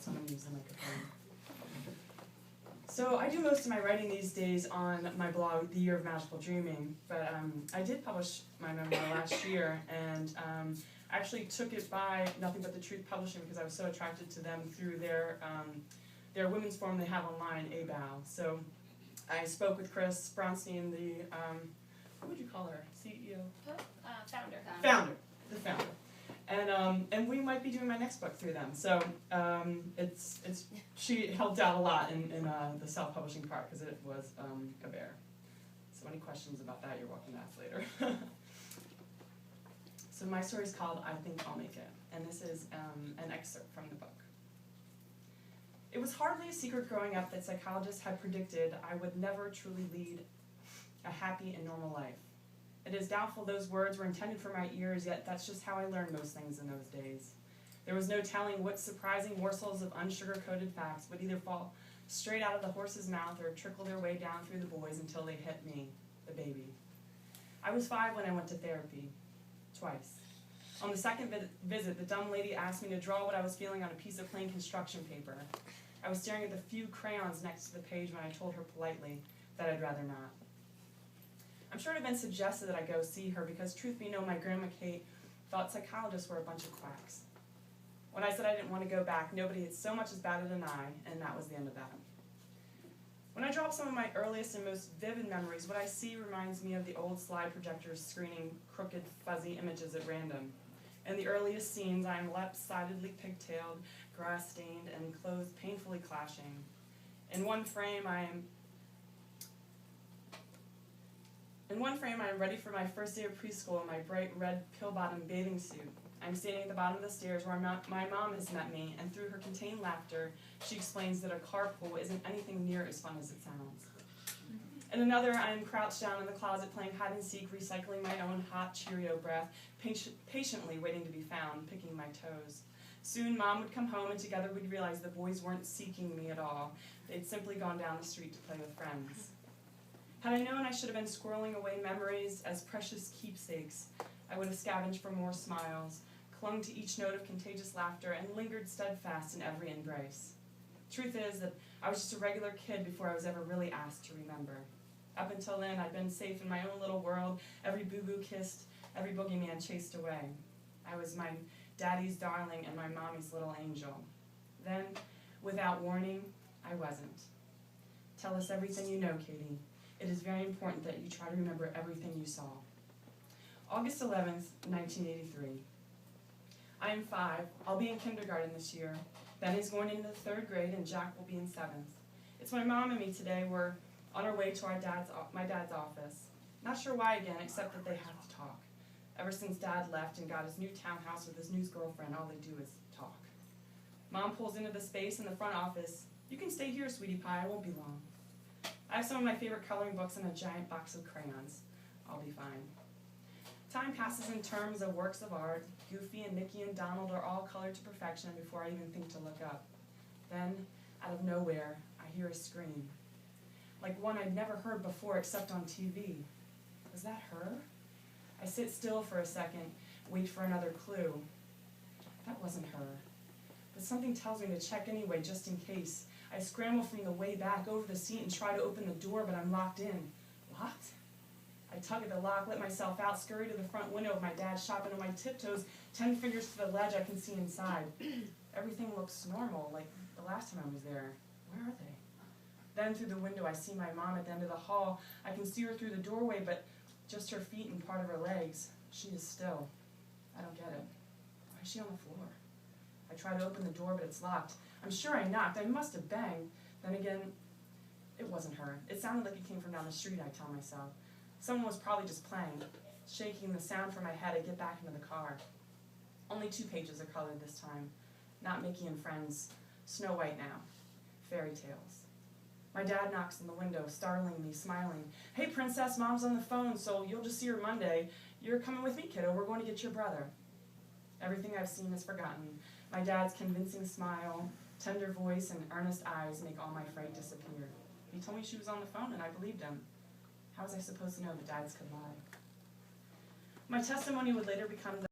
someone use the microphone. So I do most of my writing these days on my blog, The Year of Magical Dreaming, but I did publish my memoir last year, and I actually took it by Nothing But the Truth Publishing because I was so attracted to them through their women's forum they have online, ABOW. So I spoke with Chris Bronstein, the, what would you call her, CEO? Founder. The founder. And we might be doing my next book through them. So she helped out a lot in the self-publishing part because it was a bear. So any questions about that, you're welcome to ask later. So my story is called I Think I'll Make It, and this is an excerpt from the book. It was hardly a secret growing up that psychologists had predicted I would never truly lead a happy and normal life. It is doubtful those words were intended for my ears, yet that's just how I learned most things in those days. There was no telling what surprising morsels of unsugar-coated facts would either fall straight out of the horse's mouth or trickle their way down through the boys until they hit me, the baby. I was 5 when I went to therapy, twice. On the second visit, the dumb lady asked me to draw what I was feeling on a piece of plain construction paper. I was staring at the few crayons next to the page when I told her politely that I'd rather not. I'm sure it had been suggested that I go see her because, truth be known, my grandma Kate thought psychologists were a bunch of quacks. When I said I didn't want to go back, nobody had so much as batted an eye, and that was the end of that. When I draw up some of my earliest and most vivid memories, what I see reminds me of the old slide projectors screening crooked, fuzzy images at random. In the earliest scenes, I am lopsidedly pigtailed, grass-stained, and clothes painfully clashing. In one frame, I am ready for my first day of preschool in my bright red pill-bottom bathing suit. I'm standing at the bottom of the stairs where my mom has met me, and through her contained laughter, she explains that a carpool isn't anything near as fun as it sounds. In another, I am crouched down in the closet playing hide-and-seek, recycling my own hot Cheerio breath, patiently waiting to be found, picking my toes. Soon, Mom would come home, and together we'd realize the boys weren't seeking me at all. They'd simply gone down the street to play with friends. Had I known I should have been squirreling away memories as precious keepsakes, I would have scavenged for more smiles, clung to each note of contagious laughter, and lingered steadfast in every embrace. Truth is that I was just a regular kid before I was ever really asked to remember. Up until then, I'd been safe in my own little world, every boo-boo kissed, every boogeyman chased away. I was my daddy's darling and my mommy's little angel. Then, without warning, I wasn't. Tell us everything you know, Katie. It is very important that you try to remember everything you saw. August 11th, 1983. I am 5. I'll be in kindergarten this year. Ben is going into the 3rd grade and Jack will be in 7th. It's my mom and me today. We're on our way to my dad's office. Not sure why again, except that they have to talk. Ever since Dad left and got his new townhouse with his new girlfriend, all they do is talk. Mom pulls into the space in the front office. You can stay here, sweetie pie, I won't be long. I have some of my favorite coloring books and a giant box of crayons. I'll be fine. Time passes in terms of works of art. Goofy and Mickey and Donald are all colored to perfection before I even think to look up. Then, out of nowhere, I hear a scream. Like one I'd never heard before except on TV. Was that her? I sit still for a second, wait for another clue. That wasn't her. But something tells me to check anyway, just in case. I scramble from the way back over the seat and try to open the door, but I'm locked in. Locked? I tug at the lock, let myself out, scurry to the front window of my dad's shop, and on my tiptoes, 10 fingers to the ledge, I can see inside. Everything looks normal, like the last time I was there. Where are they? Then through the window, I see my mom at the end of the hall. I can see her through the doorway, but just her feet and part of her legs. She is still. I don't get it. Why is she on the floor? I try to open the door, but it's locked. I'm sure I knocked. I must have banged. Then again, it wasn't her. It sounded like it came from down the street, I tell myself. Someone was probably just playing. Shaking the sound from my head, I get back into the car. Only 2 pages are colored this time. Not Mickey and Friends. Snow White now. Fairy tales. My dad knocks on the window, startling me, smiling. Hey, Princess, Mom's on the phone, so you'll just see her Monday. You're coming with me, kiddo. We're going to get your brother. Everything I've seen is forgotten. My dad's convincing smile, tender voice, and earnest eyes make all my fright disappear. He told me she was on the phone, and I believed him. How was I supposed to know that dads could lie? My testimony would later become the